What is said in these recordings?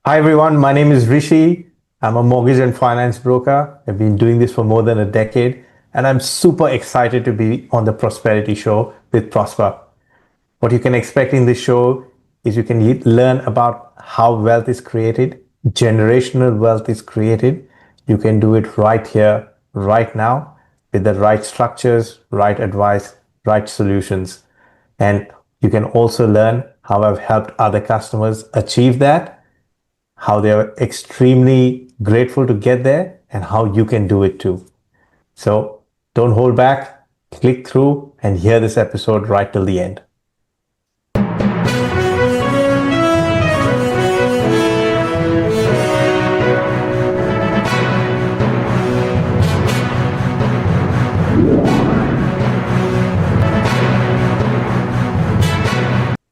Hi everyone, my name is Rishi. I'm a mortgage and finance broker. I've been doing this for more than a decade, and I'm super excited to be on the Prosperity Show with Prosper. What you can expect in this show is you can learn about how wealth is created, generational wealth is created. You can do it right here, right now, with the right structures, right advice, right solutions. And you can also learn how I've helped other customers achieve that, how they are extremely grateful to get there, and how you can do it too. So don't hold back, click through and hear this episode right till the end.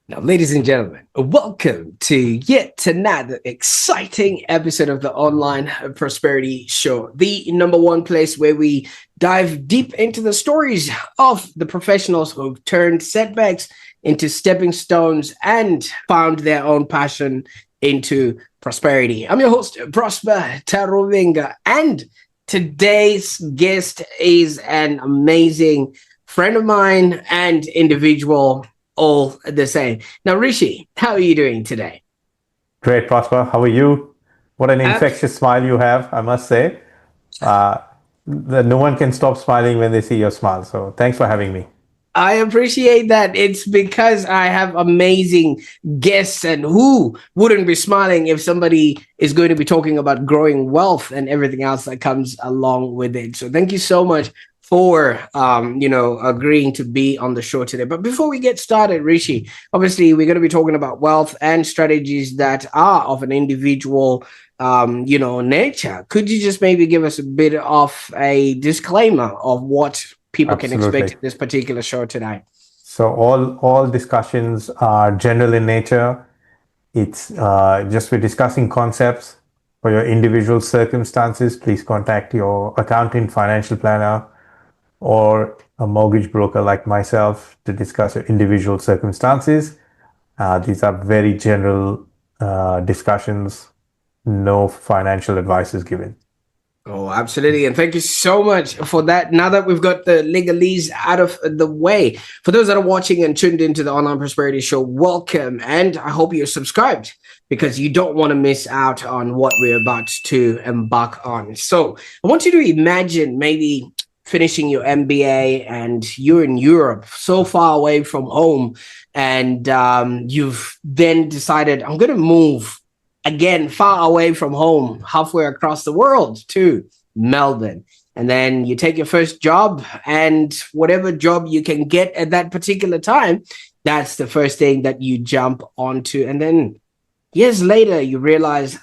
Now, ladies and gentlemen, welcome to yet another exciting episode of the Online Prosperity Show, the number one place where we dive deep into the stories of the professionals who've turned setbacks into stepping stones and found their own passion into prosperity. I'm your host, Prosper Taruvinga, and today's guest is an amazing friend of mine and individual all the same. Now, Rishi, how are you doing today? Great, Prosper. How are you? What an infectious smile you have, I must say. No one can stop smiling when they see your smile. So thanks for having me. I appreciate that. It's because I have amazing guests, and who wouldn't be smiling if somebody is going to be talking about growing wealth and everything else that comes along with it. So thank you so much for agreeing to be on the show today. But before we get started, Rishi, obviously we're going to be talking about wealth and strategies that are of an individual nature. Could you just maybe give us a bit of a disclaimer of what people can expect in this particular show tonight? So all discussions are general in nature. It's just we're discussing concepts. For your individual circumstances, please contact your accountant, financial planner, or a mortgage broker like myself to discuss your individual circumstances. These are very general discussions. No financial advice is given. Oh, absolutely. And thank you so much for that. Now that we've got the legalese out of the way, for those that are watching and tuned into the Online Prosperity Show, welcome. And I hope you're subscribed, because you don't want to miss out on what we're about to embark on. So I want you to imagine maybe finishing your MBA and you're in Europe, so far away from home. And you've then decided, I'm going to move again, far away from home, halfway across the world to Melbourne. And then you take your first job, and whatever job you can get at that particular time, that's the first thing that you jump onto. And then years later, you realize,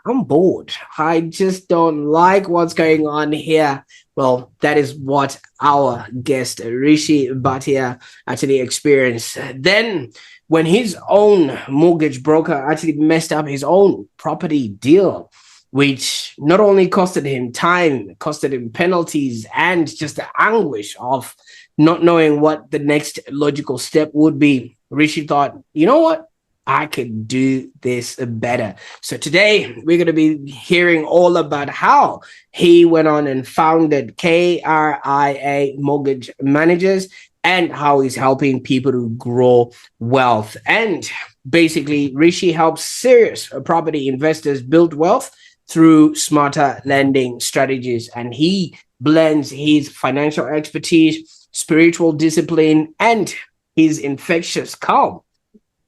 I'm bored. I just don't like what's going on here. Well, that is what our guest, Rishi Bhatia, actually experienced. Then when his own mortgage broker actually messed up his own property deal, which not only costed him time, costed him penalties, and just the anguish of not knowing what the next logical step would be, Rishi thought, you know what? I could do this better. So today we're going to be hearing all about how he went on and founded KRIA Mortgage Managers, and how he's helping people to grow wealth. And basically, Rishi helps serious property investors build wealth through smarter lending strategies. And he blends his financial expertise, spiritual discipline, and his infectious calm.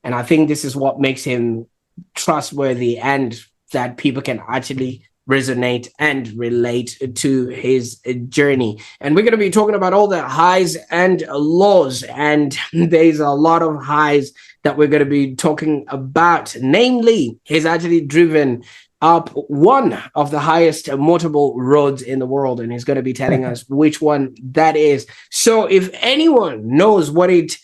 And I think this is what makes him trustworthy, and that people can actually resonate and relate to his journey. And we're going to be talking about all the highs and lows. And there's a lot of highs that we're going to be talking about. Namely, he's actually driven up one of the highest motorable roads in the world, and he's going to be telling us which one that is. So if anyone knows what it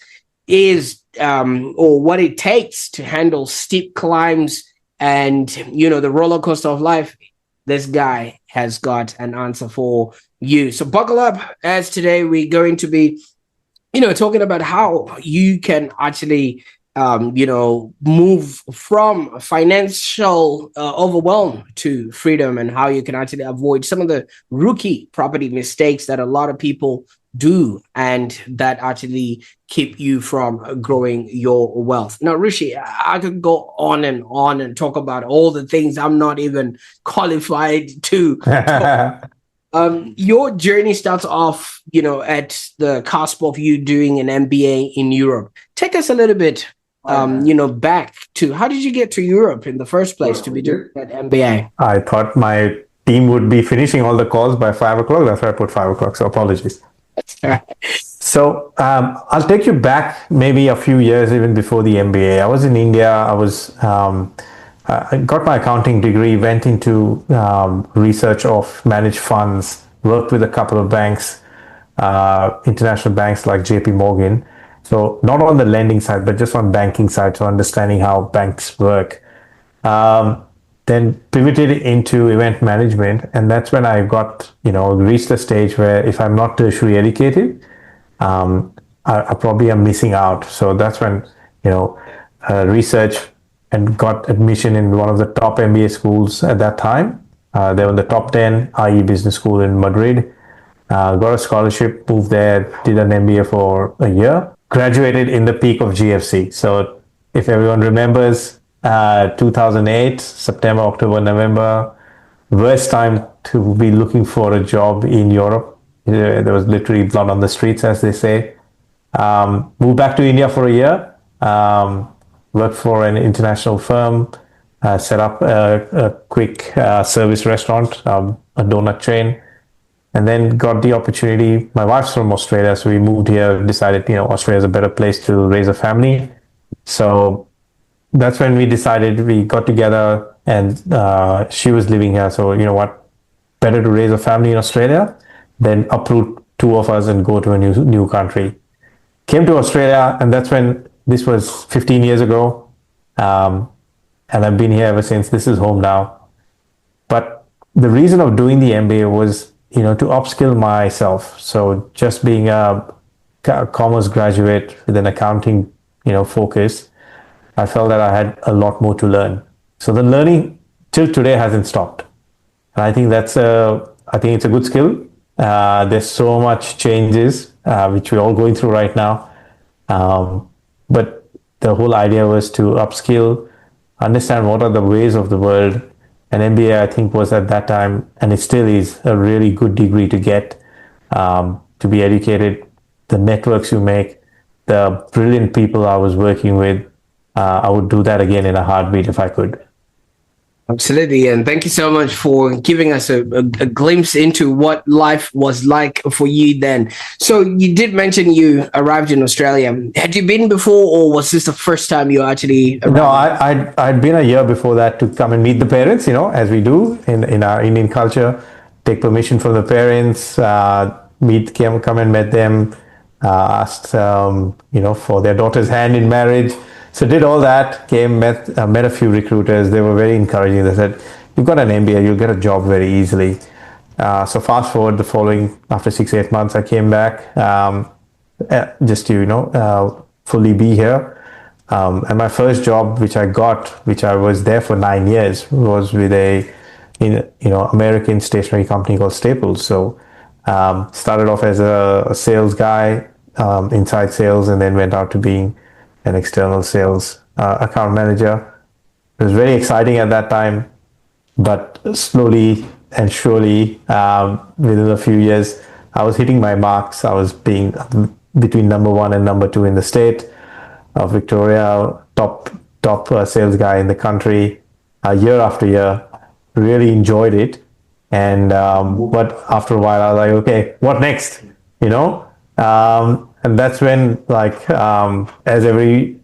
is, or what it takes to handle steep climbs and, the roller coaster of life, this guy has got an answer for you. So buckle up, as today we're going to be, talking about how you can actually move from financial overwhelm to freedom, and how you can actually avoid some of the rookie property mistakes that a lot of people do, and that actually keep you from growing your wealth. Now, Rishi, I could go on and talk about all the things I'm not even qualified to talk. Your journey starts off, at the cusp of you doing an MBA in Europe. Take us a little bit, back to how did you get to Europe in the first place to be doing that MBA? I thought my team would be finishing all the calls by 5 o'clock. That's why I put 5 o'clock. So apologies. So I'll take you back maybe a few years even before the MBA. I was in India. I got my accounting degree, went into research of managed funds, worked with a couple of banks, international banks like JP Morgan. So not on the lending side, but just on banking side, so understanding how banks work. Then pivoted into event management, and that's when I got, reached a stage where if I'm not tertiary educated, I probably am missing out. So that's when, research and got admission in one of the top MBA schools at that time. They were in the top 10, IE Business School in Madrid. Got a scholarship, moved there, did an MBA for a year, graduated in the peak of GFC. So if everyone remembers, 2008, September, October, November, worst time to be looking for a job in Europe. There was literally blood on the streets, as they say. Moved back to India for a year, worked for an international firm, set up a quick service restaurant, a donut chain, and then got the opportunity. My wife's from Australia, so we moved here, decided, Australia is a better place to raise a family. So that's when we decided, we got together, and she was living here. So, what, better to raise a family in Australia than uproot two of us and go to a new country. Came to Australia, and that's when, this was 15 years ago. And I've been here ever since. This is home now. But the reason of doing the MBA was, to upskill myself. So just being a commerce graduate with an accounting, focus, I felt that I had a lot more to learn. So the learning till today hasn't stopped. And I think it's a good skill. There's so much changes, which we're all going through right now. But the whole idea was to upskill, understand what are the ways of the world. And MBA, I think, was at that time, and it still is, a really good degree to get, to be educated, the networks you make, the brilliant people I was working with. I would do that again in a heartbeat if I could. Absolutely. And thank you so much for giving us a glimpse into what life was like for you then. So you did mention you arrived in Australia. Had you been before, or was this the first time you actually arrived? No, I'd been a year before that to come and meet the parents, as we do in our Indian culture, take permission from the parents, come and met them, asked, for their daughter's hand in marriage. So did all that, met a few recruiters. They were very encouraging. They said, you've got an MBA, you'll get a job very easily. So fast forward after 6-8 months, I came back just to, fully be here. And my first job, which I was there for 9 years, was with American stationery company called Staples. So started off as a sales guy, inside sales, and then went out to being an external sales account manager. It was very exciting at that time, but slowly and surely, within a few years, I was hitting my marks. I was being between number 1 and number 2 in the state of Victoria, top sales guy in the country, year after year. Really enjoyed it. And but after a while, I was like, okay, what next? And that's when, as every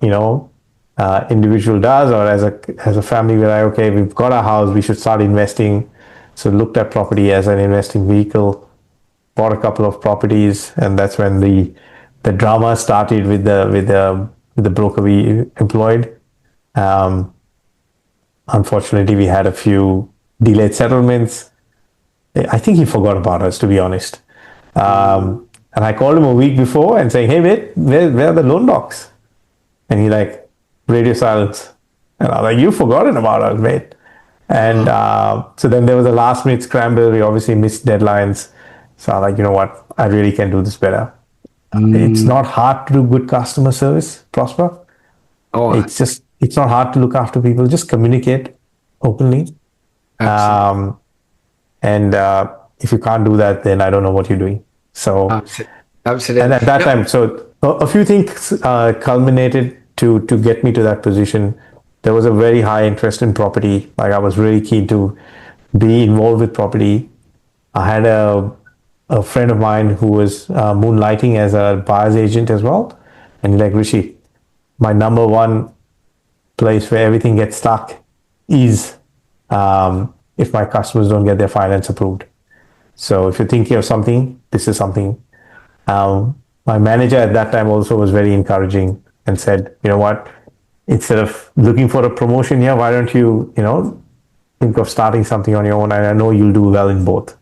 individual does, or as a family, we're like, okay, we've got our house, we should start investing. So looked at property as an investing vehicle, bought a couple of properties, and that's when the drama started with the broker we employed. Unfortunately, we had a few delayed settlements. I think he forgot about us, to be honest. And I called him a week before and saying, hey, wait, where are the loan docs? And he radio silence. And I was like, you've forgotten about us, mate. And so then there was a last minute scramble. We obviously missed deadlines. So I'm like, you know what? I really can do this better. It's Mm. not hard to do good customer service, Prosper. Oh, It's not hard to look after people. Just communicate openly. absolutely. Um, and if you can't do that, then I don't know what you're doing. So, and Absolutely. at that No, time, so a few things culminated to get me to that position. There was a very high interest in property. Like I was really keen to be involved with property. I had a friend of mine who was moonlighting as a buyer's agent as well. And he's like, Rishi, my number one place where everything gets stuck is if my customers don't get their finance approved. So if you're thinking of something, this is something. My manager at that time also was very encouraging and said, you know what, instead of looking for a promotion here, why don't you, think of starting something on your own? And I know you'll do well in both.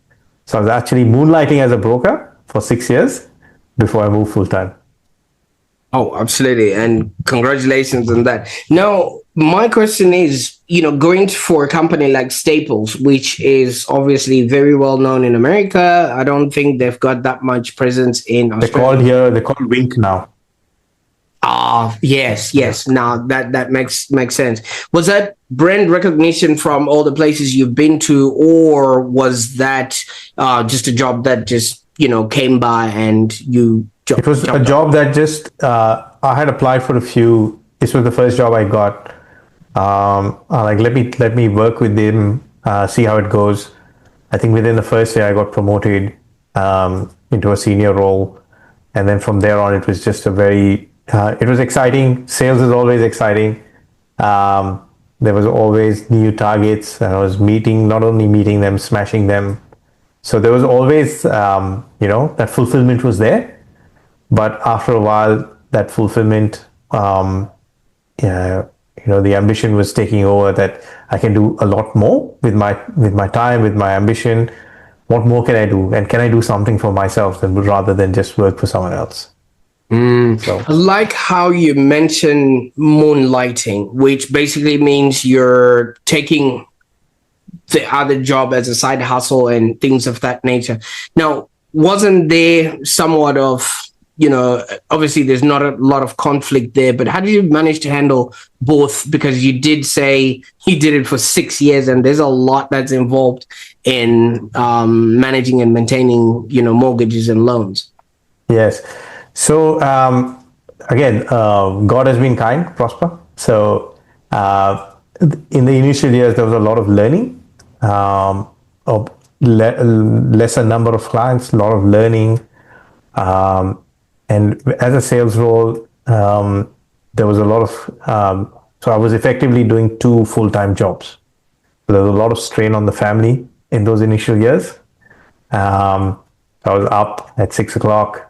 So I was actually moonlighting as a broker for 6 years before I moved full time. oh, absolutely. And congratulations on that. Now, my question is, going for a company like Staples, which is obviously very well known in America. I don't think they've got that much presence in Australia. They're called Wink now. Ah, yes, Yeah. yes. Now that makes sense. Was that brand recognition from all the places you've been to, or was that just a job that just came by and you It was a jumped on? job that just, I had applied for a few. This was the first job I got. Like, let me work with them, see how it goes. I think within the first year, I got promoted into a senior role. And then from there on, it was just it was exciting. Sales is always exciting. There was always new targets, and I was not only meeting them, smashing them. So there was always, that fulfillment was there. But after a while, that fulfillment, yeah, the ambition was taking over. That I can do a lot more with my time, with my ambition. What more can I do, and can I do something for myself rather than just work for someone else? So I like how you mention moonlighting, which basically means you're taking the other job as a side hustle and things of that nature. Now, wasn't there somewhat of, obviously there's not a lot of conflict there, but how did you manage to handle both? Because you did say you did it for 6 years, and there's a lot that's involved in managing and maintaining, mortgages and loans. yes, so again, God has been kind, Prosper. So in the initial years, there was a lot of learning, of lesser number of clients, a lot of learning. And as a sales role, there was a lot of, so I was effectively doing two full-time jobs. So there was a lot of strain on the family in those initial years. I was up at 6 o'clock,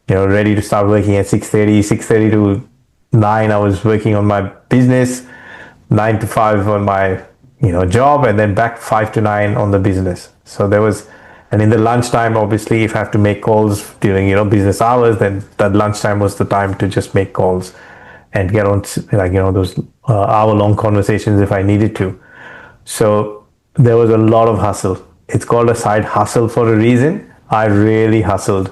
ready to start working at 6:30, 6:30 to 9. I was working on my business, 9 to 5 on my, job, and then back 5 to 9 on the business. So there was, and in the lunchtime, obviously, if I have to make calls during, business hours, then that lunchtime was the time to just make calls and get on, those hour-long conversations if I needed to. So there was a lot of hustle. It's called a side hustle for a reason. I really hustled.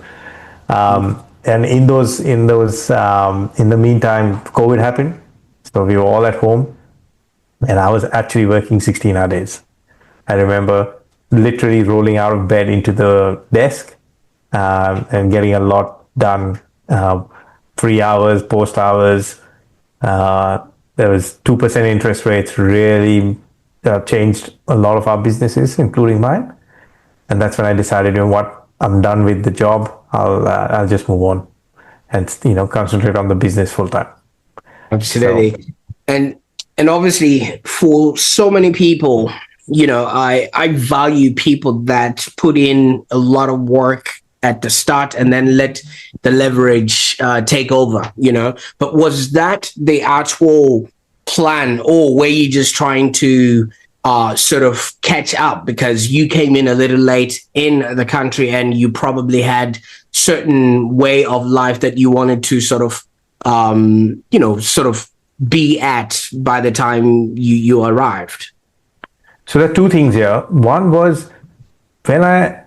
And in the meantime, COVID happened. So we were all at home, and I was actually working 16-hour days. I remember literally rolling out of bed into the desk, and getting a lot done. Pre-hours, post hours. There was 2% interest rates, really changed a lot of our businesses, including mine. And that's when I decided, what, I'm done with the job. I'll just move on and concentrate on the business full time. So Absolutely. And obviously for so many people, I value people that put in a lot of work at the start and then let the leverage take over, But was that the actual plan, or were you just trying to sort of catch up because you came in a little late in the country and you probably had certain way of life that you wanted to sort of be at by the time you arrived? So there are two things here. One was when I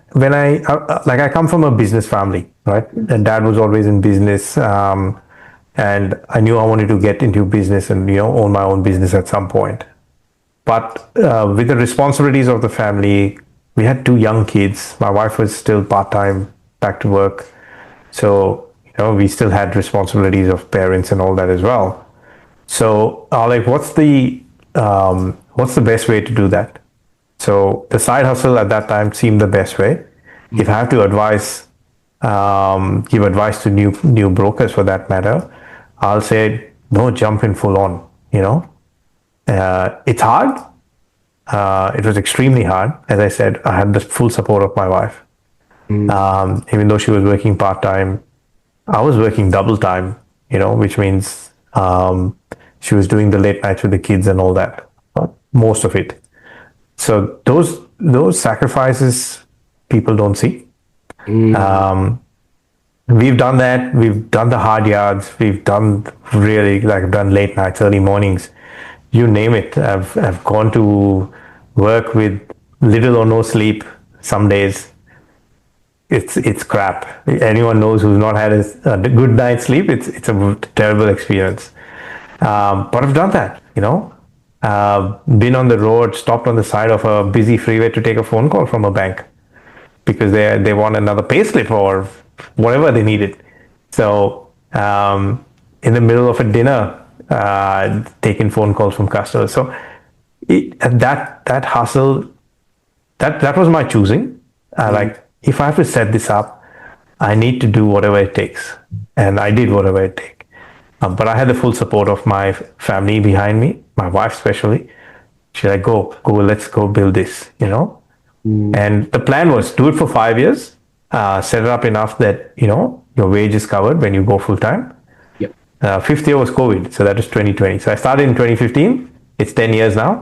come from a business family, right? And dad was always in business, and I knew I wanted to get into business and own my own business at some point. But with the responsibilities of the family, we had two young kids. My wife was still part time, back to work, so we still had responsibilities of parents and all that as well. So, like, what's the best way to do that? So the side hustle at that time seemed the best way. If I have to give advice to new brokers for that matter, I'll say don't jump in full on. It's hard. It was extremely hard. As I said, I had the full support of my wife. Even though she was working part time, I was working double time. Which means she was doing the late nights with the kids and all that. Most of it. So those sacrifices people don't see. We've done that. We've done the hard yards. We've done I've done late nights, early mornings, you name it. I've gone to work with little or no sleep. Some days it's crap. Anyone knows who's not had a good night's sleep. It's a terrible experience. But I've done that. Been on the road, stopped on the side of a busy freeway to take a phone call from a bank because they want another payslip or whatever they needed. So in the middle of a dinner, taking phone calls from customers. So that hustle, that was my choosing. Like, if I have to set this up, I need to do whatever it takes, and I did whatever it takes. But I had the full support of my family behind me, my wife especially. She's like, go, let's go build this, And the plan was do it for 5 years, set it up enough that, your wage is covered when you go full time. Yep. Fifth year was COVID, so that was 2020. So I started in 2015. It's 10 years now.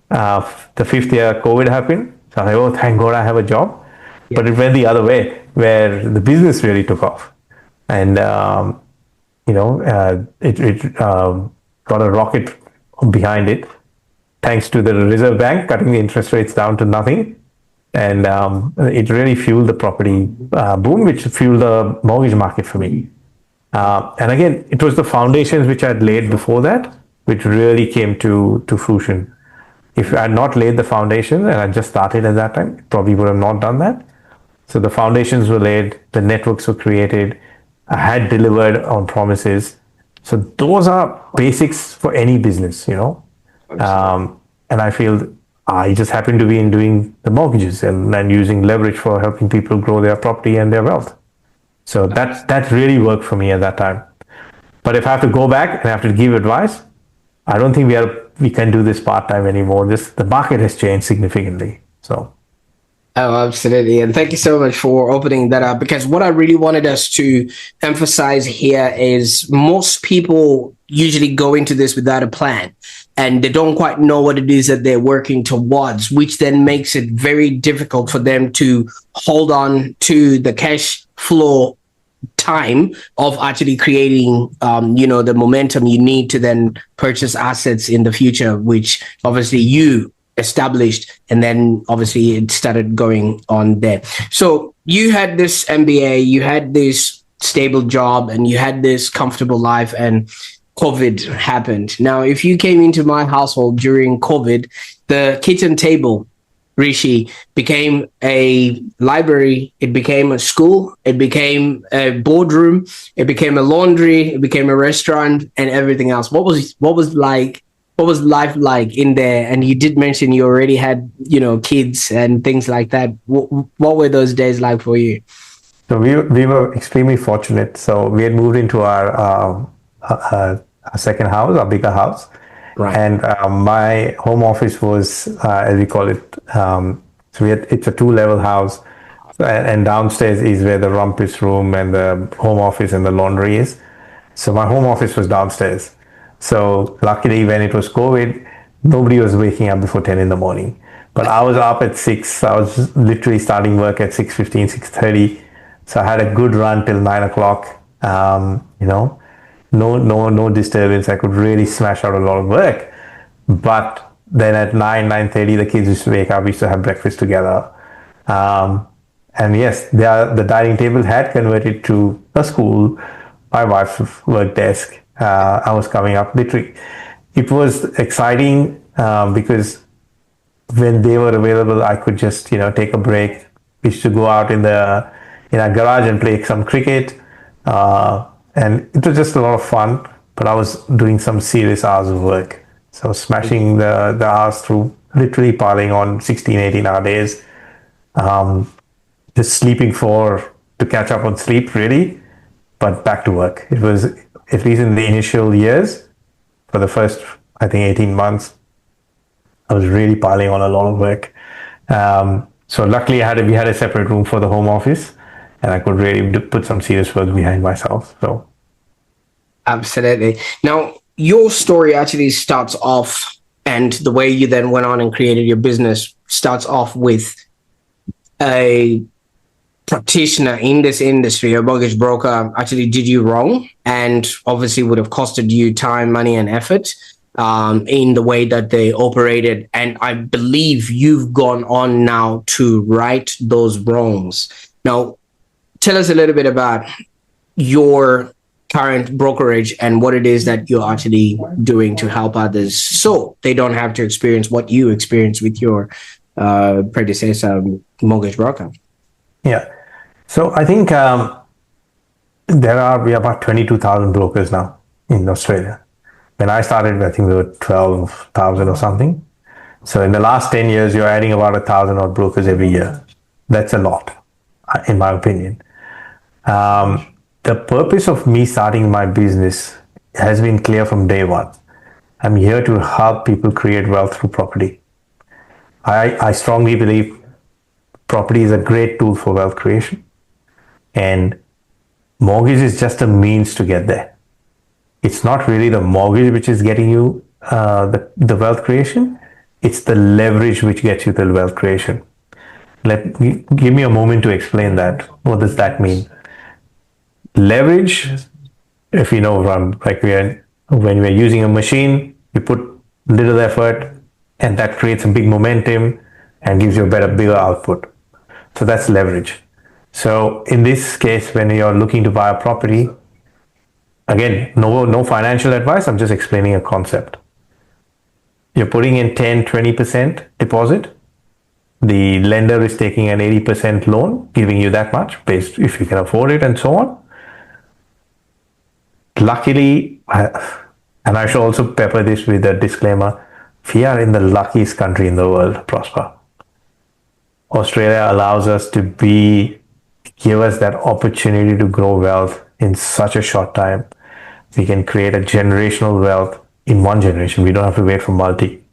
The fifth year, COVID happened. So I was like, oh, thank God I have a job. Yep. But it went the other way, where the business really took off. And, it got a rocket behind it, thanks to the Reserve Bank cutting the interest rates down to nothing. And it really fueled the property boom, which fueled the mortgage market for me. And again, it was the foundations which I had laid before that, which really came to fruition. If I had not laid the foundation and I just started at that time, probably would have not done that. So the foundations were laid, the networks were created, I had delivered on promises. So those are basics for any business, And I feel I just happen to be in doing the mortgages and using leverage for helping people grow their property and their wealth. So that really worked for me at that time. But if I have to go back and I have to give advice, I don't think we can do this part-time anymore. The market has changed significantly. So. Oh, absolutely. And thank you so much for opening that up, because what I really wanted us to emphasize here is most people usually go into this without a plan, and they don't quite know what it is that they're working towards, which then makes it very difficult for them to hold on to the cash flow time of actually creating the momentum you need to then purchase assets in the future, which obviously you established, and then obviously it started going on there. So you had this MBA, you had this stable job, and you had this comfortable life, and COVID happened. Now, if you came into my household during COVID, the kitchen table, Rishi, became a library, it became a school, it became a boardroom, it became a laundry, it became a restaurant, and everything else. What was life like in there? And you did mention you already had, kids and things like that. What were those days like for you? So we were extremely fortunate. So we had moved into our second house, our bigger house. Right. And my home office was, as we call it, it's a 2-level house. And downstairs is where the rumpus room and the home office and the laundry is. So my home office was downstairs. So luckily, when it was COVID, nobody was waking up before 10 in the morning. But I was up at 6. I was literally starting work at 6:15, 6:30. So I had a good run till 9 o'clock, no disturbance. I could really smash out a lot of work. But then at 9:30, the kids used to wake up. We used to have breakfast together. Um, and yes, the dining table had converted to a school. My wife's work desk. I was coming up literally. It was exciting because when they were available, I could just take a break. We used to go out in our garage and play some cricket, and it was just a lot of fun. But I was doing some serious hours of work, so smashing the hours through, literally piling on 16, 18 hour days, just sleeping to catch up on sleep, really, but back to work. It was, at least in the initial years, for the first, I think, 18 months, I was really piling on a lot of work. So luckily, we had a separate room for the home office, and I could really put some serious work behind myself. So Absolutely. Now, your story actually starts off, and the way you then went on and created your business starts off with a practitioner in this industry, a mortgage broker, actually did you wrong, and obviously would have costed you time, money, and effort in the way that they operated. And I believe you've gone on now to right those wrongs. Now, tell us a little bit about your current brokerage and what it is that you're actually doing to help others so they don't have to experience what you experienced with your predecessor mortgage broker. yeah, so I think we are about 22,000 brokers now in Australia. When I started, I think there were 12,000 or something. So in the last 10 years, you're adding about 1,000 odd brokers every year. That's a lot, in my opinion. The purpose of me starting my business has been clear from day one. I'm here to help people create wealth through property. I strongly believe property is a great tool for wealth creation, and mortgage is just a means to get there. It's not really the mortgage which is getting you the wealth creation. It's the leverage which gets you the wealth creation. Give me a moment to explain that. What does that mean? Leverage, if you know, like when we're using a machine, we put little effort, and that creates a big momentum and gives you a bigger output. So that's leverage. So in this case, when you're looking to buy a property, again, no financial advice. I'm just explaining a concept. You're putting in 10, 20% deposit. The lender is taking an 80% loan, giving you that much, based if you can afford it, and so on. Luckily, and I should also pepper this with a disclaimer, we are in the luckiest country in the world, Prosper. Australia allows us to give us that opportunity to grow wealth in such a short time. We can create a generational wealth in one generation. We don't have to wait for multi.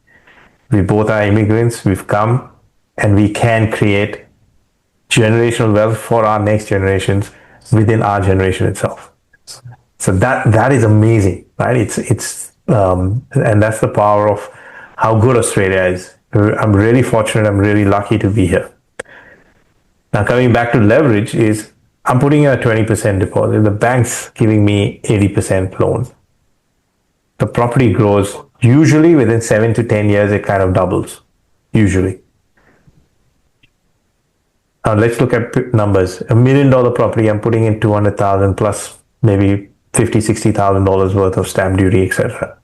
We both are immigrants. We've come, and we can create generational wealth for our next generations within our generation itself. So that is amazing, right? And that's the power of how good Australia is. I'm really fortunate. I'm really lucky to be here. Now, coming back to leverage, is I'm putting in a 20% deposit. The bank's giving me 80% loan. The property grows. Usually within 7 to 10 years, it kind of doubles. Usually. Now let's look at numbers. $1 million property, I'm putting in 200,000 plus maybe $50,000-$60,000 worth of stamp duty, etc.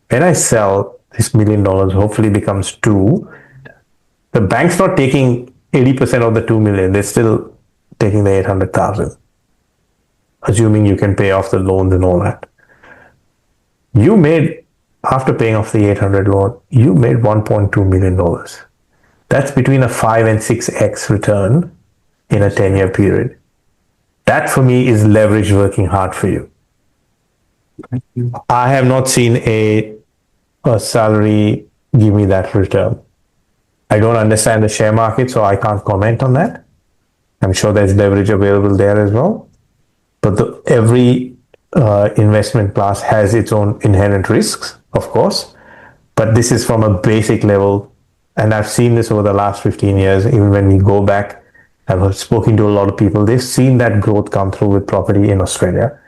When I sell this $1 million, hopefully becomes two. The bank's not taking 80% of the 2 million. They're still taking the 800,000, assuming you can pay off the loans and all that. You made, after paying off the 800 loan, you made $1.2 million. That's between a 5 and 6x return in a 10-year period. That for me is leverage working hard for you. I have not seen a salary give me that return. I don't understand the share market, so I can't comment on that. I'm sure there's leverage available there as well. But every investment class has its own inherent risks, of course. But this is from a basic level. And I've seen this over the last 15 years. Even when we go back, I've spoken to a lot of people. They've seen that growth come through with property in Australia.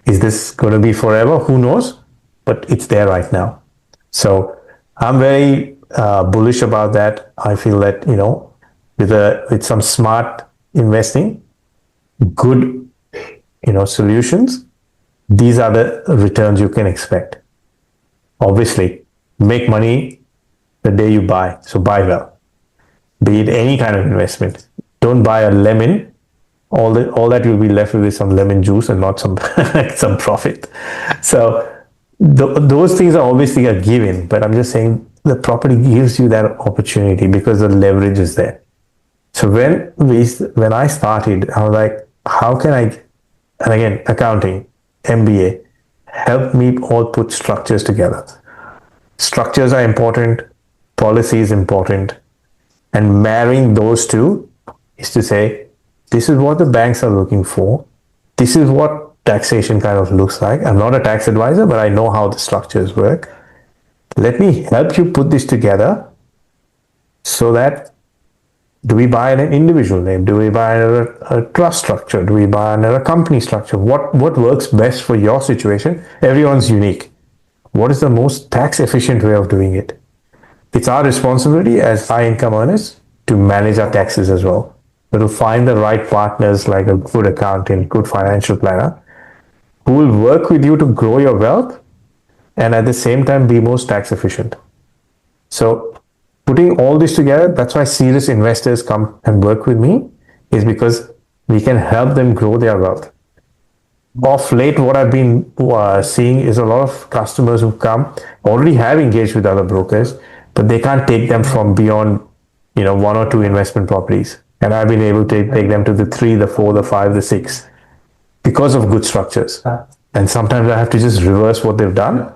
Is this going to be forever? Who knows? But it's there right now. So I'm very bullish about that. I feel that, with some smart investing, good, solutions, these are the returns you can expect. Obviously, make money the day you buy. So buy well. Be it any kind of investment. Don't buy a lemon. All that you'll be left with is some lemon juice and not some some profit. So those things are obviously a given, but I'm just saying the property gives you that opportunity because the leverage is there. So when I started, I was like, how can I? And again, accounting, MBA, help me all put structures together. Structures are important, policy is important, and marrying those two is to say, this is what the banks are looking for. This is what taxation kind of looks like. I'm not a tax advisor, but I know how the structures work. Let me help you put this together so that, do we buy an individual name? Do we buy a trust structure? Do we buy a company structure? What works best for your situation? Everyone's unique. What is the most tax efficient way of doing it? It's our responsibility as high income earners to manage our taxes as well. But to find the right partners like a good accountant, good financial planner, who will work with you to grow your wealth and at the same time be most tax efficient. So putting all this together, that's why serious investors come and work with me, is because we can help them grow their wealth. Of late, what I've been seeing is a lot of customers who come already have engaged with other brokers, but they can't take them from beyond, one or two investment properties. And I've been able to take them to the 3, the 4, the 5, the 6 because of good structures. And sometimes I have to just reverse what they've done.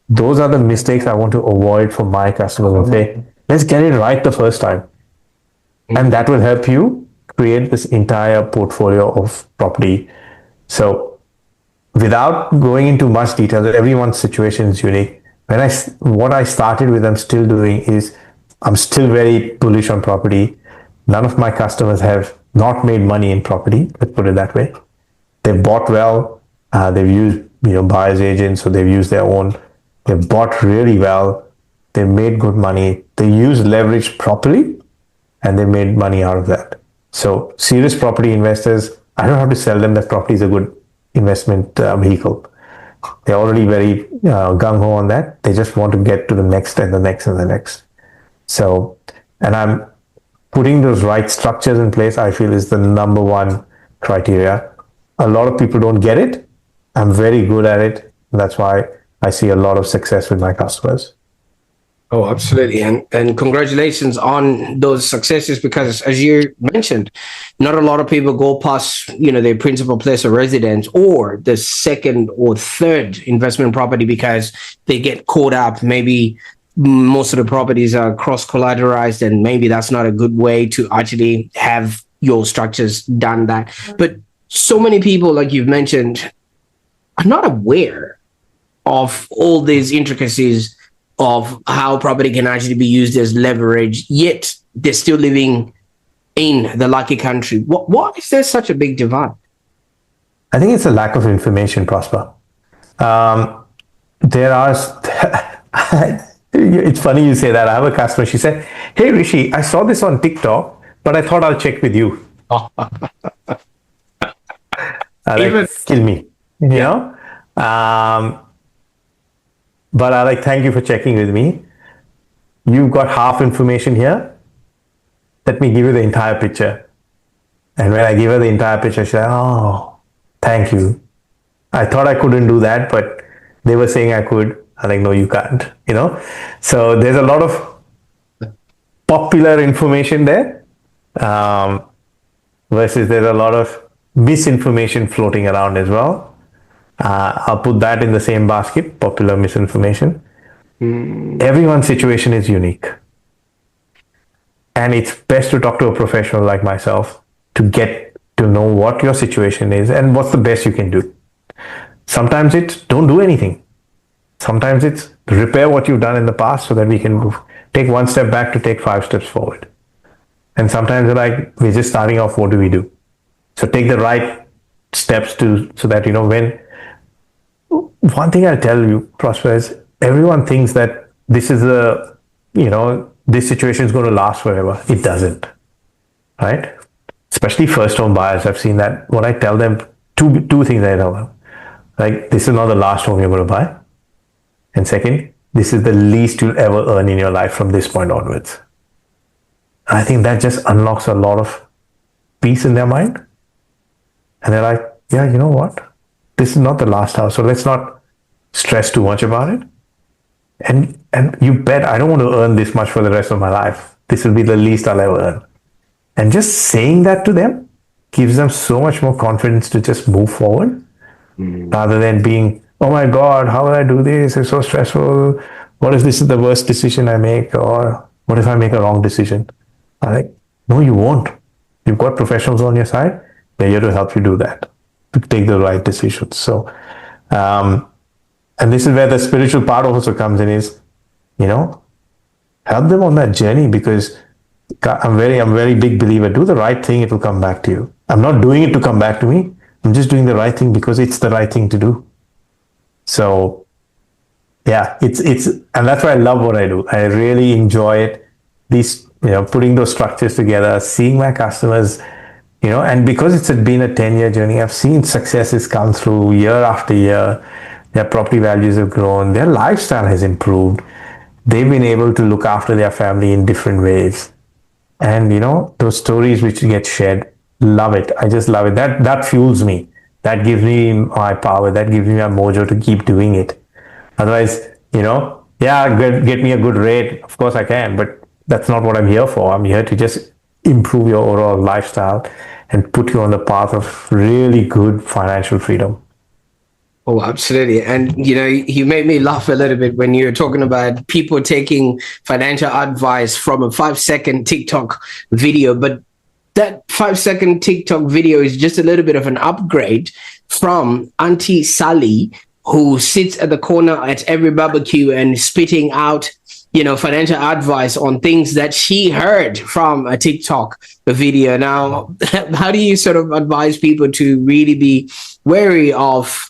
Those are the mistakes I want to avoid for my customers and say, let's get it right the first time. And that will help you create this entire portfolio of property. So without going into much detail, everyone's situation is unique. What I started with, I'm still doing is, I'm still very bullish on property. None of my customers have not made money in property, let's put it that way. They've bought well, they've used, buyer's agents, so they've used their own. They've bought really well, they made good money, they used leverage properly, and they made money out of that. So serious property investors, I don't have to sell them that property is a good investment vehicle. They're already very gung-ho on that. They just want to get to the next and the next and the next. So, and I'm putting those right structures in place, I feel, is the number one criteria. A lot of people don't get it. I'm very good at it. That's why I see a lot of success with my customers. Oh, absolutely. And congratulations on those successes, because as you mentioned, not a lot of people go past, their principal place of residence or the second or third investment property because they get caught up. Maybe most of the properties are cross collateralized, and maybe that's not a good way to actually have your structures done that. But so many people, like you've mentioned, are not aware of all these intricacies of how property can actually be used as leverage, yet they're still living in the lucky country. Why is there such a big divide? I think it's a lack of information, Prosper. There are, it's funny you say that. I have a customer, she said, hey Rishi, I saw this on TikTok, but I thought I'll check with you. Kill me, you know? But I thank you for checking with me. You've got half information here. Let me give you the entire picture. And when I give her the entire picture, she said, oh, thank you. I thought I couldn't do that, but they were saying I could. I'm like, no, you can't, So there's a lot of popular information there, versus there's a lot of misinformation floating around as well. I'll put that in the same basket, popular misinformation. Everyone's situation is unique. And it's best to talk to a professional like myself to get to know what your situation is and what's the best you can do. Sometimes it's don't do anything. Sometimes it's repair what you've done in the past so that we can take one step back to take 5 steps forward. And sometimes we're just starting off, what do we do? So take the right steps so that, when one thing I tell you, Prosper, is everyone thinks that this is this situation is going to last forever. It doesn't, right? Especially first home buyers. I've seen that. When I tell them, two things I tell them, like, this is not the last home you're going to buy. And second, this is the least you'll ever earn in your life from this point onwards. And I think that just unlocks a lot of peace in their mind. And they're like, yeah, you know what? This is not the last house, so let's not stress too much about it. And you bet I don't want to earn this much for the rest of my life. This will be the least I'll ever earn. And just saying that to them gives them so much more confidence to just move forward rather than being, oh my God, how will I do this? It's so stressful. What if this is the worst decision I make? Or what if I make a wrong decision? I'm like, no, you won't. You've got professionals on your side. They're here to help you do that, to take the right decisions. So, and this is where the spiritual part also comes in, is, help them on that journey, because I'm very big believer. Do the right thing, it will come back to you. I'm not doing it to come back to me. I'm just doing the right thing because it's the right thing to do. So, yeah, it's and that's why I love what I do. I really enjoy it. These, putting those structures together, seeing my customers, and because it's been a 10-year journey, I've seen successes come through year after year. Their property values have grown. Their lifestyle has improved. They've been able to look after their family in different ways. And, those stories which get shared, love it. I just love it. That fuels me. That gives me my power. That gives me a mojo to keep doing it. Otherwise, yeah, get me a good rate. Of course I can, but that's not what I'm here for. I'm here to just improve your overall lifestyle and put you on the path of really good financial freedom. Oh, absolutely. And, you made me laugh a little bit when you were talking about people taking financial advice from a 5-second TikTok video. But that 5-second TikTok video is just a little bit of an upgrade from Auntie Sally, who sits at the corner at every barbecue and spitting out, financial advice on things that she heard from a TikTok video. Now, how do you sort of advise people to really be wary of,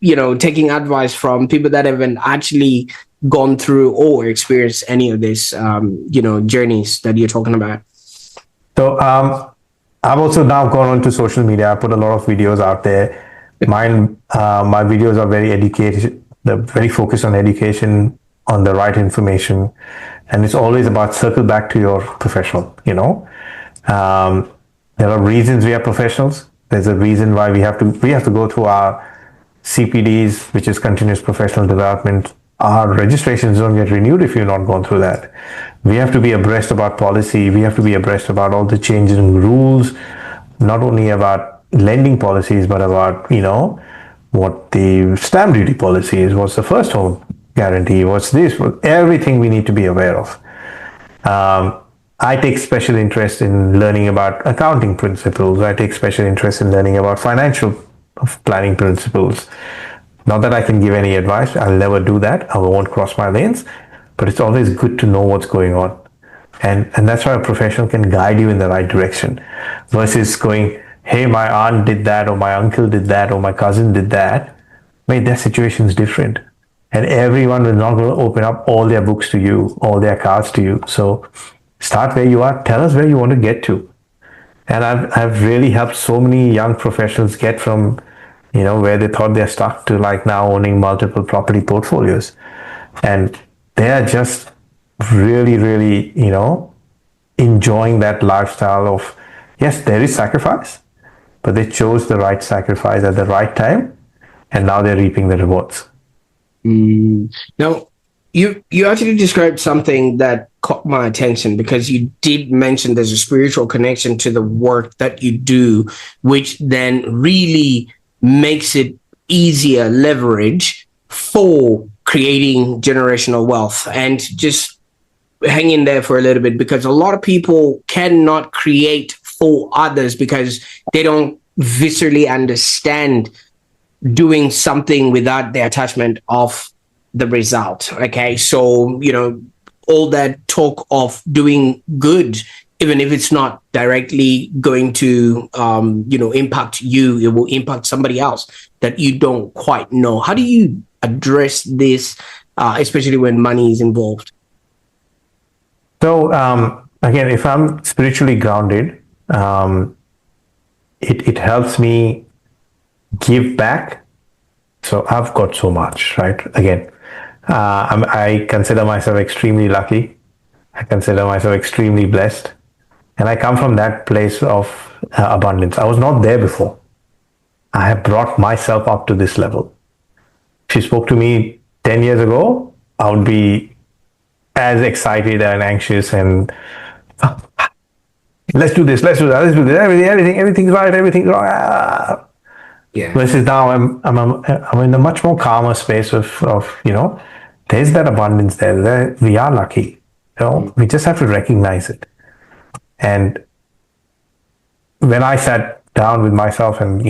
taking advice from people that haven't actually gone through or experienced any of this, journeys that you're talking about? So I've also now gone onto social media. I put a lot of videos out there. My videos are very educated. They're very focused on education, on the right information, and it's always about circle back to your professional. There are reasons we are professionals. There's a reason why we have to go through our CPDs, which is continuous professional development. Our registrations don't get renewed if you've not gone through that. We have to be abreast about policy. We have to be abreast about all the changes in rules, not only about lending policies, but about, what the stamp duty policy is, what's the first home guarantee, what's this, everything we need to be aware of. I take special interest in learning about accounting principles. I take special interest in learning about financial planning principles. Not that I can give any advice. I'll never do that. I won't cross my lanes. But it's always good to know what's going on. And that's why a professional can guide you in the right direction versus going, hey, my aunt did that, or my uncle did that, or my cousin did that. Mate, their situation is different. And everyone is not going to open up all their books to you, all their cards to you. So start where you are. Tell us where you want to get to. And I've really helped so many young professionals get from, where they thought they're stuck to like now owning multiple property portfolios. And they're just really, really, enjoying that lifestyle of, yes, there is sacrifice, but they chose the right sacrifice at the right time. And now they're reaping the rewards. Now, you actually described something that caught my attention, because you did mention there's a spiritual connection to the work that you do, which then really makes it easier leverage for creating generational wealth. And just hang in there for a little bit, because a lot of people cannot create for others because they don't viscerally understand doing something without the attachment of the result. Okay. So, all that talk of doing good even if it's not directly going to, impact you, it will impact somebody else that you don't quite know. How do you address this, especially when money is involved? So again, if I'm spiritually grounded, it helps me give back. So I've got so much, right? Again, I consider myself extremely lucky. I consider myself extremely blessed. And I come from that place of abundance. I was not there before. I have brought myself up to this level. If you spoke to me 10 years ago, I would be as excited and anxious and let's do this, let's do that, let's do this, everything's right, everything's wrong. Yeah. Versus now I'm in a much more calmer space of there's that abundance there. We are lucky. We just have to recognize it. And when I sat down with myself and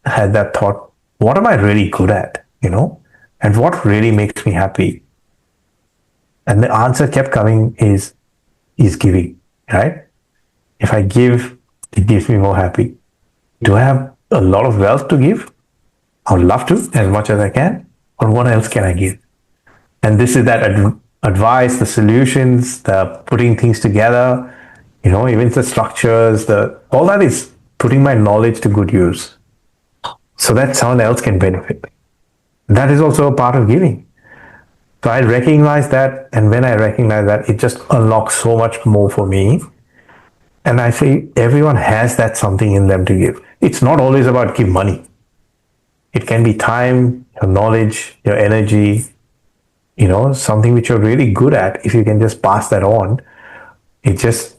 had that thought, what am I really good at? And what really makes me happy? And the answer kept coming is giving, right? If I give, it gives me more happy. Do I have a lot of wealth to give? I would love to, as much as I can. Or what else can I give? And this is that advice, the solutions, the putting things together, even the structures, all that is putting my knowledge to good use so that someone else can benefit. That is also a part of giving. So I recognize that, and when I recognize that, it just unlocks so much more for me. And I say everyone has that something in them to give. It's not always about give money. It can be time, your knowledge, your energy, something which you're really good at. If you can just pass that on, it just,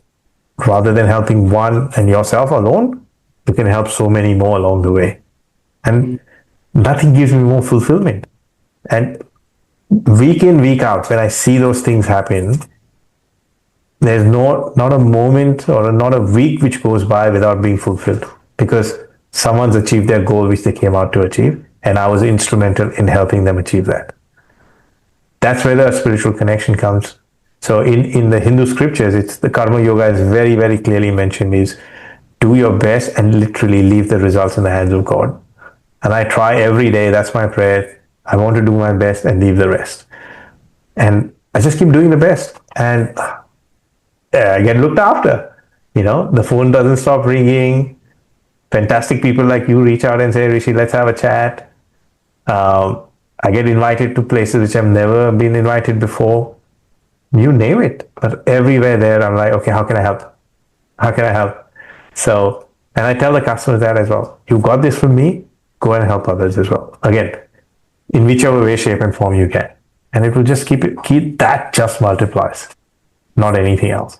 rather than helping one and yourself alone, you can help so many more along the way. And nothing gives me more fulfillment. And week in, week out, when I see those things happen, there's not a moment or not a week which goes by without being fulfilled, because someone's achieved their goal which they came out to achieve, and I was instrumental in helping them achieve that. That's where the spiritual connection comes. So in the Hindu scriptures, it's the karma yoga is very, very clearly mentioned is do your best and literally leave the results in the hands of God. And I try every day. That's my prayer. I want to do my best and leave the rest. And I just keep doing the best. And I get looked after. The phone doesn't stop ringing. Fantastic people like you reach out and say, Rishi, let's have a chat. I get invited to places which I've never been invited before. You name it. But everywhere there, I'm like, okay, how can I help? How can I help? So, and I tell the customers that as well. You got this from me, go and help others as well. Again, in whichever way, shape, and form you can. And it will just keep that just multiplies, not anything else.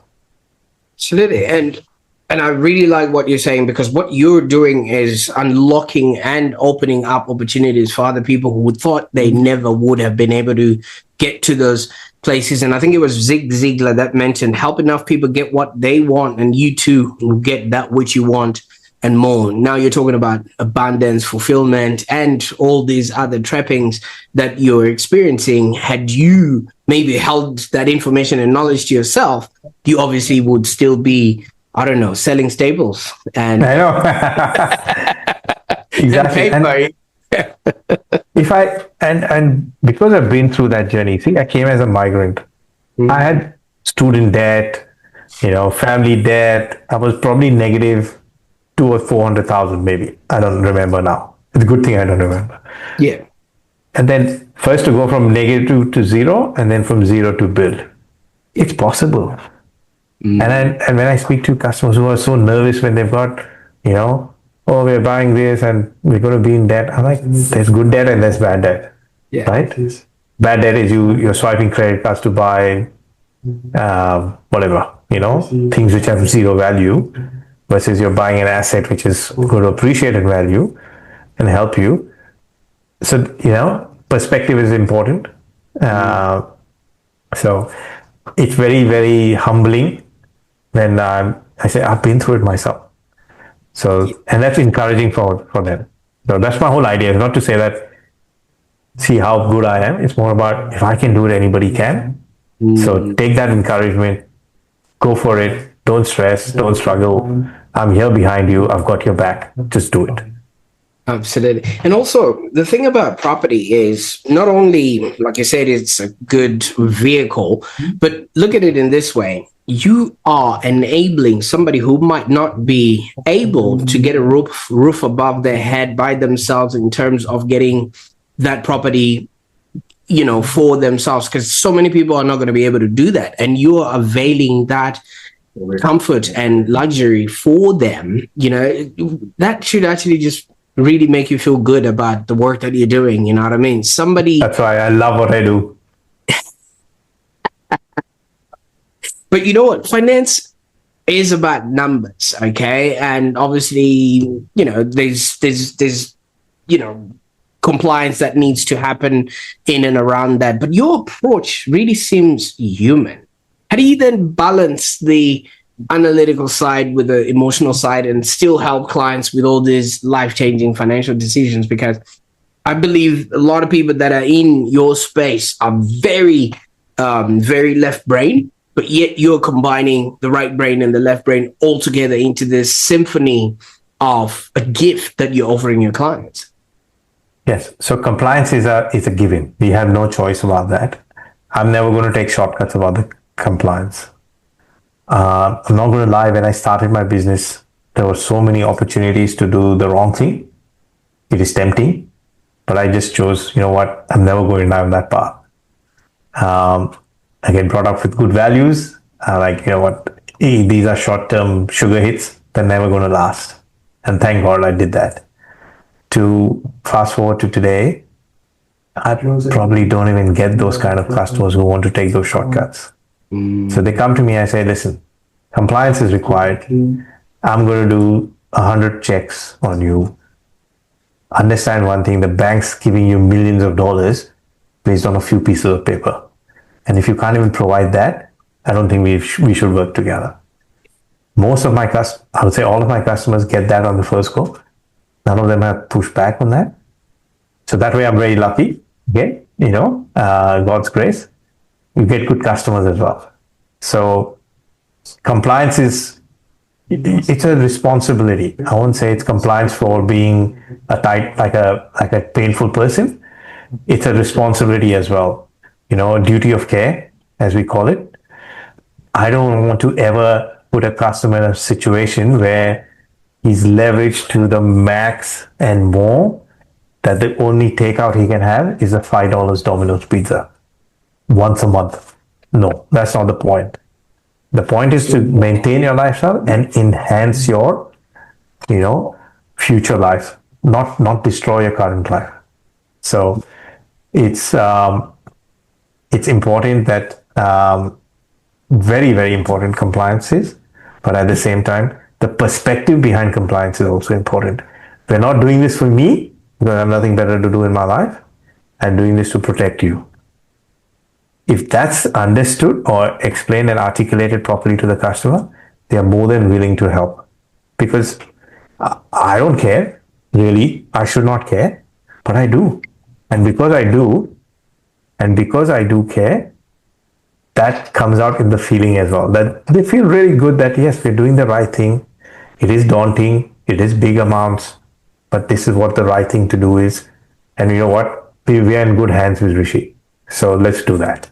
Absolutely. And I really like what you're saying, because what you're doing is unlocking and opening up opportunities for other people who thought they never would have been able to get to those places. And I think it was Zig Ziglar that mentioned help enough people get what they want, and you too will get that which you want and more. Now you're talking about abundance, fulfillment, and all these other trappings that you're experiencing. Had you maybe held that information and knowledge to yourself, you obviously would still be, I don't know, selling staples and I know. Exactly. And paper. If and because I've been through that journey, see, I came as a migrant. I had student debt, family debt. I was probably negative 200,000 or 400,000, maybe. I don't remember now. It's a good thing I don't remember. Yeah. And then first to go from negative to zero, and then from zero to build. It's possible. And when I speak to customers who are so nervous when they've got, oh, we're buying this and we're going to be in debt. I'm like, there's good debt and there's bad debt. Yeah. Right? Bad debt is you're swiping credit cards to buy whatever, things which have zero value, versus you're buying an asset which is going to appreciate in value and help you. So, perspective is important. So it's very, very humbling when I say, I've been through it myself. So, and that's encouraging for them. So that's my whole idea. It's not to say that, see how good I am. It's more about if I can do it, anybody can. So take that encouragement, go for it, Don't stress, don't struggle. I'm here behind you. I've got your back. Just do it. Absolutely. And also, the thing about property is not only, like I said, it's a good vehicle, but look at it in this way. You are enabling somebody who might not be able to get a roof above their head by themselves in terms of getting that property, for themselves, because so many people are not going to be able to do that. And you are availing that comfort and luxury for them. That should actually just really make you feel good about the work that you're doing. You know what I mean? That's why I love what I do. But you know what? Finance is about numbers, okay? And obviously, there's compliance that needs to happen in and around that. But your approach really seems human. How do you then balance the analytical side with the emotional side and still help clients with all these life-changing financial decisions? Because I believe a lot of people that are in your space are very, very left brain, but yet you're combining the right brain and the left brain all together into this symphony of a gift that you're offering your clients. Yes. So compliance is a given. We have no choice about that. I'm never going to take shortcuts about the compliance. I'm not going to lie. When I started my business, there were so many opportunities to do the wrong thing. It is tempting, but I just chose, you know what, I'm never going down that path. I get brought up with good values. Like, you know what, these are short-term sugar hits. They're never going to last. And thank God I did that. To fast forward to today, I probably don't even get those kind of customers who want to take those shortcuts. So they come to me, I say, listen, compliance is required. I'm going to do 100 checks on you. Understand one thing, the bank's giving you millions of dollars based on a few pieces of paper. And if you can't even provide that, I don't think we should work together. Most of my I would say all of my customers get that on the first go. None of them have pushed back on that. So that way I'm very lucky. Okay, God's grace. You get good customers as well. So compliance it's a responsibility. I won't say it's compliance for being like a painful person. It's a responsibility as well. A duty of care, as we call it. I don't want to ever put a customer in a situation where he's leveraged to the max and more, that the only takeout he can have is a $5 Domino's pizza once a month. No, that's not the point. The point is to maintain your lifestyle and enhance your, future life, not destroy your current life. So it's important that very, very important compliance is, but at the same time, the perspective behind compliance is also important. We're not doing this for me because I have nothing better to do in my life. I'm doing this to protect you. If that's understood or explained and articulated properly to the customer, they are more than willing to help. Because I don't care, really. I should not care, but I do. And because I do care, that comes out in the feeling as well. That they feel really good that yes, we're doing the right thing. It is daunting. It is big amounts, but this is what the right thing to do is. And you know what? We are in good hands with Rishi. So let's do that.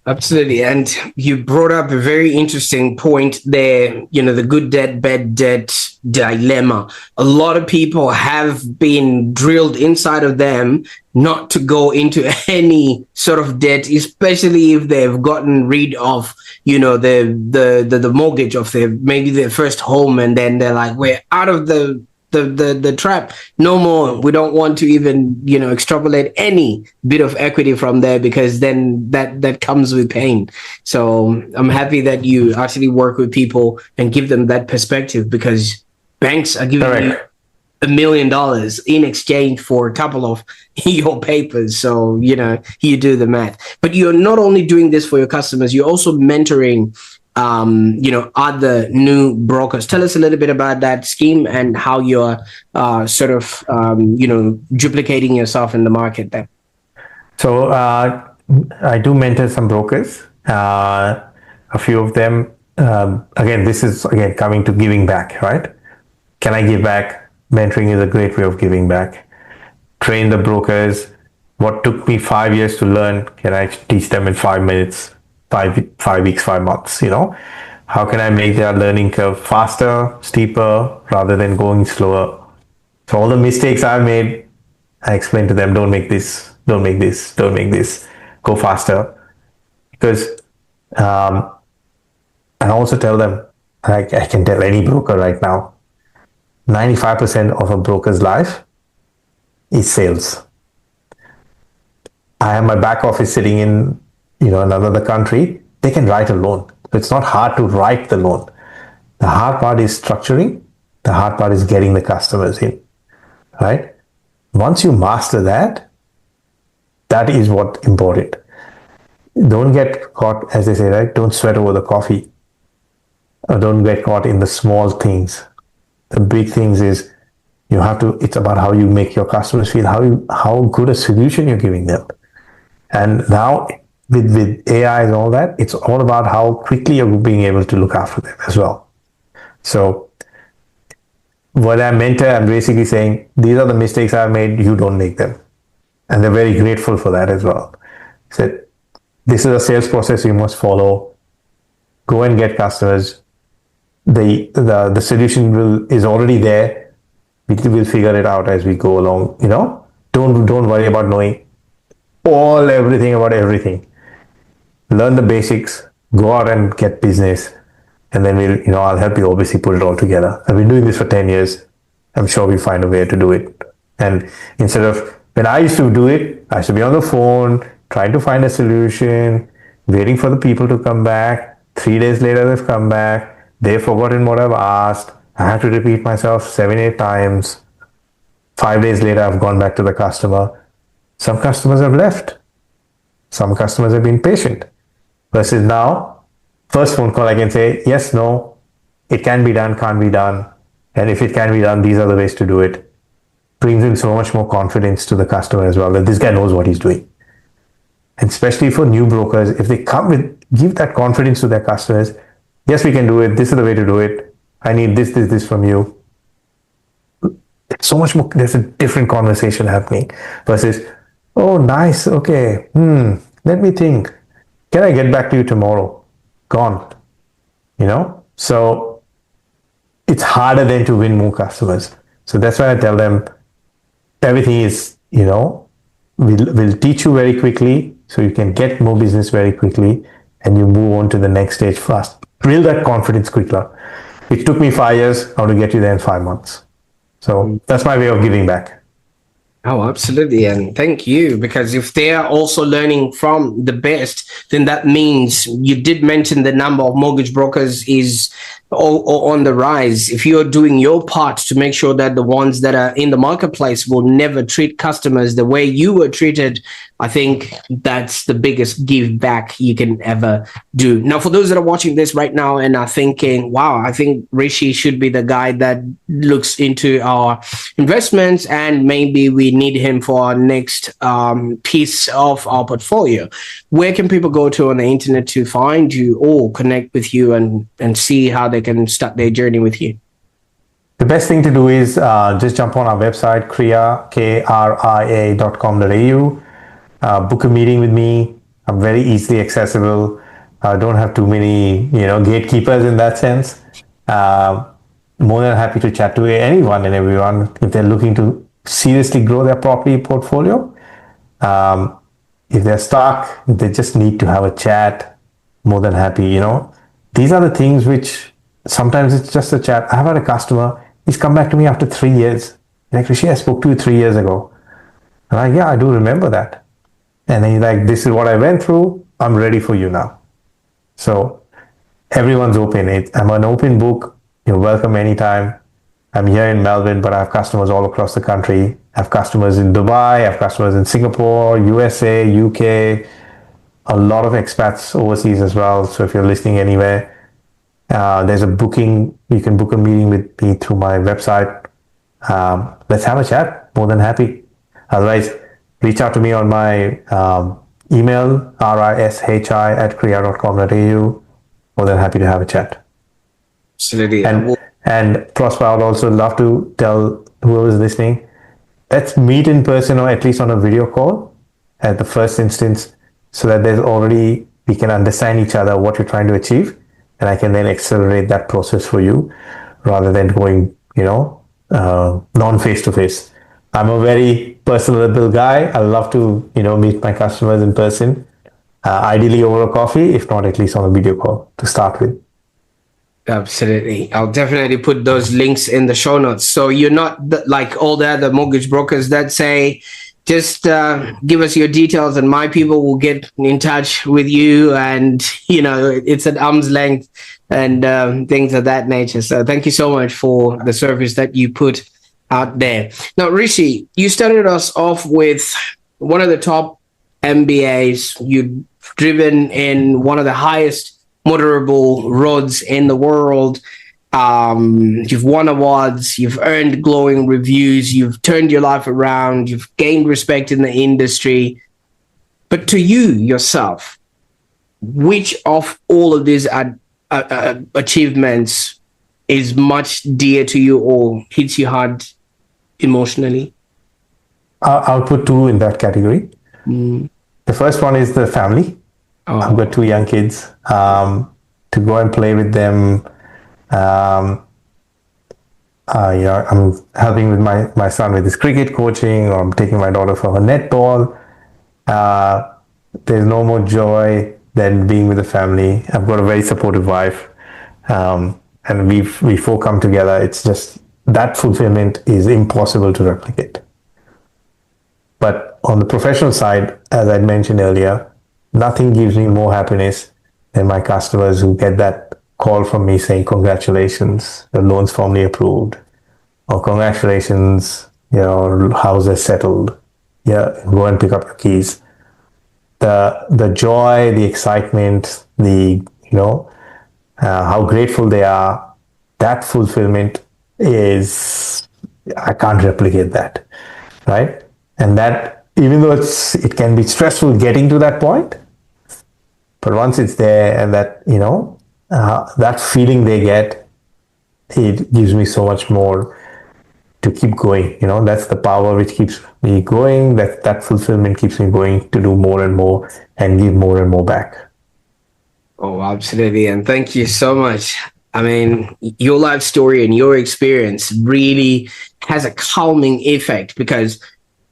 Absolutely. And you brought up a very interesting point there, the good debt, bad debt dilemma. A lot of people have been drilled inside of them not to go into any sort of debt, especially if they've gotten rid of, the mortgage of maybe their first home, and then they're like, we're out of the trap, no more. We don't want to even extrapolate any bit of equity from there, because then that comes with pain. So I'm happy that you actually work with people and give them that perspective, because banks are giving you $1 million in exchange for a couple of your papers. So you do the math. But you're not only doing this for your customers, you're also mentoring other new brokers. Tell us a little bit about that scheme and how you're duplicating yourself in the market there. So I do mentor some brokers. A few of them again, this is again coming to giving back, right? Can I give back? Mentoring is a great way of giving back. Train the brokers. What took me 5 years to learn, can I teach them in 5 minutes, 5 weeks, 5 months? How can I make their learning curve faster, steeper, rather than going slower? So all the mistakes I've made, I explain to them: don't make this, don't make this, don't make this. Go faster. Because, and also tell them, I can tell any broker right now, 95% of a broker's life is sales. I have my back office sitting in, another country. They can write a loan. It's not hard to write the loan. The hard part is structuring. The hard part is getting the customers in, right? Once you master that, that is what's important. Don't get caught, as they say, right? Don't sweat over the coffee. Or don't get caught in the small things. The big things is it's about how you make your customers feel, how good a solution you're giving them. And now with AI and all that, it's all about how quickly you're being able to look after them as well. So when I mentor, I'm basically saying, these are the mistakes I've made, you don't make them. And they're very grateful for that as well. So this is a sales process you must follow. Go and get customers. The solution is already there. We'll figure it out as we go along. Don't worry about knowing everything about everything. Learn the basics. Go out and get business, and then I'll help you obviously put it all together. I've been doing this for 10 years. I'm sure we'll find a way to do it. And instead of when I used to do it, I used to be on the phone trying to find a solution, waiting for the people to come back. 3 days later, they've come back. They've forgotten what I've asked. I have to repeat myself 7-8 times. 5 days later, I've gone back to the customer. Some customers have left. Some customers have been patient. Versus now, first phone call, I can say, yes, no, it can be done, can't be done. And if it can be done, these are the ways to do it. Brings in so much more confidence to the customer as well, that this guy knows what he's doing. And especially for new brokers, if they give that confidence to their customers, yes, we can do it. This is the way to do it. I need this from you. It's so much more, there's a different conversation happening versus, oh, nice. Okay. Let me think. Can I get back to you tomorrow? Gone. So it's harder then to win more customers. So that's why I tell them everything is, we'll teach you very quickly so you can get more business very quickly and you move on to the next stage fast. Build that confidence quicker. It took me 5 years. I want to get you there in 5 months. So that's my way of giving back. Oh, absolutely. And thank you, because if they are also learning from the best, then that means you did mention the number of mortgage brokers is on the rise. If you're doing your part to make sure that the ones that are in the marketplace will never treat customers the way you were treated, I think that's the biggest give back you can ever do. Now, for those that are watching this right now and are thinking, wow, I think Rishi should be the guy that looks into our investments and maybe we need him for our next piece of our portfolio. Where can people go to on the internet to find you or connect with you and see how they can start their journey with you? The best thing to do is just jump on our website, KRIA.com.au. Book a meeting with me. I'm very easily accessible. I don't have too many, gatekeepers in that sense. More than happy to chat to anyone and everyone if they're looking to seriously grow their property portfolio. If they're stuck, if they just need to have a chat, more than happy. These are the things which sometimes it's just a chat. I've had a customer, he's come back to me after 3 years. Like, Rishi, I spoke to you 3 years ago. I'm like, yeah, I do remember that. And then he's like, this is what I went through. I'm ready for you now. So everyone's open. I'm an open book. You're welcome anytime. I'm here in Melbourne, but I have customers all across the country. I have customers in Dubai. I have customers in Singapore, USA, UK, a lot of expats overseas as well. So if you're listening anywhere, there's a booking. You can book a meeting with me through my website. Let's have a chat. More than happy. Otherwise, reach out to me on my email, rishi@kriya.com.au, more than happy to have a chat. Absolutely. And Prosper, I would also love to tell whoever's listening, let's meet in person or at least on a video call at the first instance, so that we can understand each other, what you're trying to achieve, and I can then accelerate that process for you rather than going, non face to face. I'm a very personable guy. I love to, meet my customers in person, ideally over a coffee, if not at least on a video call to start with. Absolutely. I'll definitely put those links in the show notes. So you're not like all the other mortgage brokers that say, just give us your details and my people will get in touch with you. And, it's at arm's length and things of that nature. So thank you so much for the service that you put out there. Now, Rishi, you started us off with one of the top MBAs. You've driven in one of the highest motorable roads in the world. You've won awards, you've earned glowing reviews, you've turned your life around, you've gained respect in the industry. But to you yourself, which of all of these achievements is much dear to you or hits you hard emotionally? I'll put two in that category. The first one is the family. I've got two young kids. To go and play with them. I'm helping with my son with his cricket coaching, or I'm taking my daughter for her netball. There's no more joy than being with the family. I've got a very supportive wife, and we four come together. It's just that fulfillment is impossible to replicate. But on the professional side, as I mentioned earlier, nothing gives me more happiness than my customers who get that call from me saying, congratulations, the loan's formally approved, or congratulations, your house is settled. Yeah, go and pick up your keys. The joy, the excitement, how grateful they are, that fulfillment is, I can't replicate that, right? And that, even though it can be stressful getting to that point, but once it's there and that, that feeling they get, it gives me so much more to keep going. That's the power which keeps me going. That fulfillment keeps me going to do more and more and give more and more back. Oh, absolutely. And thank you so much. I mean, your life story and your experience really has a calming effect, because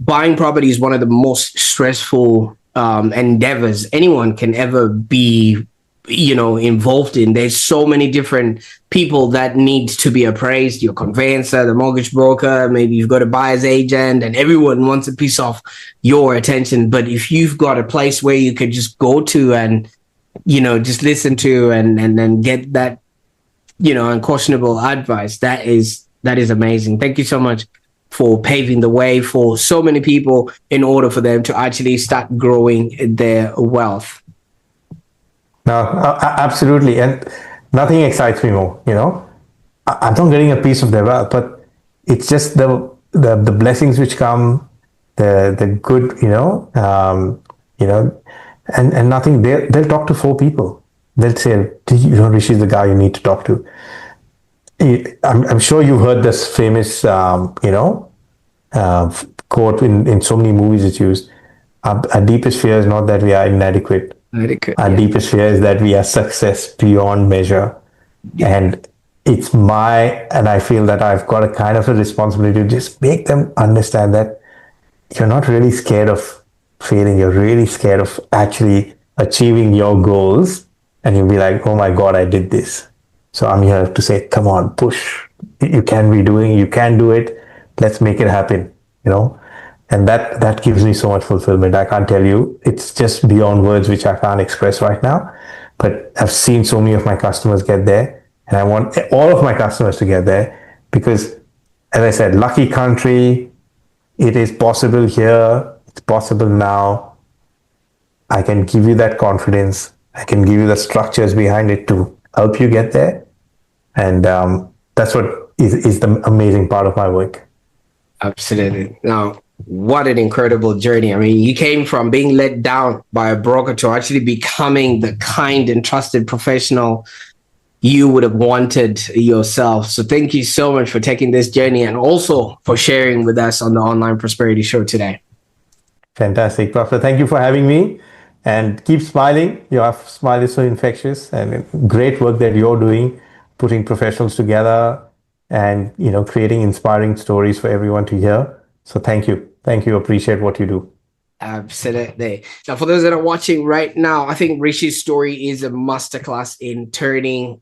buying property is one of the most stressful endeavors anyone can ever be, involved in. There's so many different people that need to be appraised. Your conveyancer, the mortgage broker, maybe you've got a buyer's agent, and everyone wants a piece of your attention. But if you've got a place where you could just go to and, just listen to and then get that, unquestionable advice, that is amazing. Thank you so much for paving the way for so many people in order for them to actually start growing their wealth. No, absolutely. And nothing excites me more, I'm not getting a piece of their wealth, but it's just the blessings which come, the good, and nothing. They'll talk to four people. They'll say, Rishi is the guy you need to talk to. I'm sure you've heard this famous, quote in so many movies it's used. Our deepest fear is not that we are inadequate. Our deepest fear is that we are success beyond measure. Yeah. And I feel that I've got a kind of a responsibility to just make them understand that you're not really scared of failing. You're really scared of actually achieving your goals. And you'll be like, oh my God, I did this. So I'm here to say, come on, push. You can do it. Let's make it happen, And that gives me so much fulfillment. I can't tell you. It's just beyond words, which I can't express right now. But I've seen so many of my customers get there. And I want all of my customers to get there because, as I said, lucky country, it is possible here. It's possible now. I can give you that confidence. I can give you the structures behind it to help you get there. And that's what is the amazing part of my work. Absolutely. Now, What an incredible journey. I mean, you came from being let down by a broker to actually becoming the kind and trusted professional you would have wanted yourself. So thank you so much for taking this journey and also for sharing with us on the Online Prosperity Show today. Fantastic, Prosper. Thank you for having me. And keep smiling. Your smile is so infectious, and great work that you're doing, putting professionals together and creating inspiring stories for everyone to hear. So thank you. Thank you. Appreciate what you do. Absolutely. Now, for those that are watching right now, I think Rishi's story is a masterclass in turning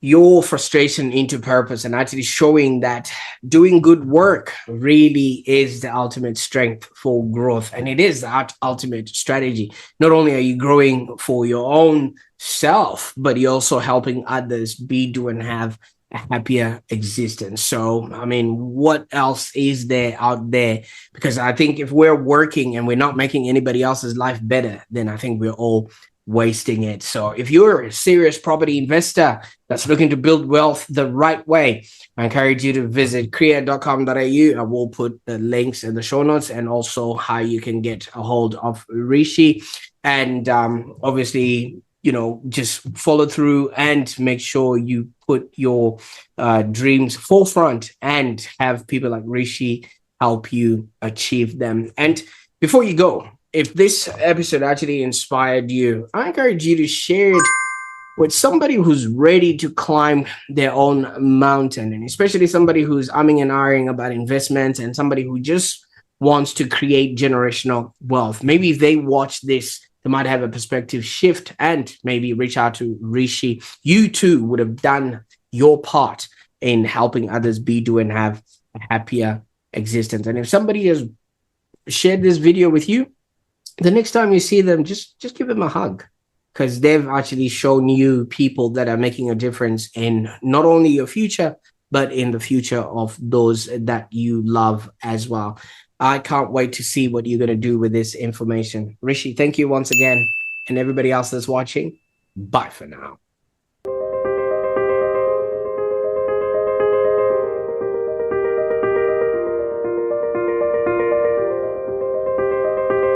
your frustration into purpose and actually showing that doing good work really is the ultimate strength for growth. And it is that ultimate strategy. Not only are you growing for your own self, but you're also helping others be, do, and have a happier existence. So, I mean, what else is there out there? Because I think if we're working and we're not making anybody else's life better, then I think we're all wasting it. So if you're a serious property investor that's looking to build wealth the right way, I encourage you to visit KRIA.com.au. I will put the links in the show notes and also how you can get a hold of Rishi. And obviously, just follow through and make sure you put your dreams forefront and have people like Rishi help you achieve them. And before you go, if this episode actually inspired you, I encourage you to share it with somebody who's ready to climb their own mountain, and especially somebody who's umming and ahhing about investments and somebody who just wants to create generational wealth. Maybe if they watch this, they might have a perspective shift and maybe reach out to Rishi. You too would have done your part in helping others be, do, and have a happier existence. And if somebody has shared this video with you, the next time you see them, just give them a hug, because they've actually shown you people that are making a difference in not only your future, but in the future of those that you love as well. I can't wait to see what you're going to do with this information. Rishi, thank you once again. And everybody else that's watching, bye for now.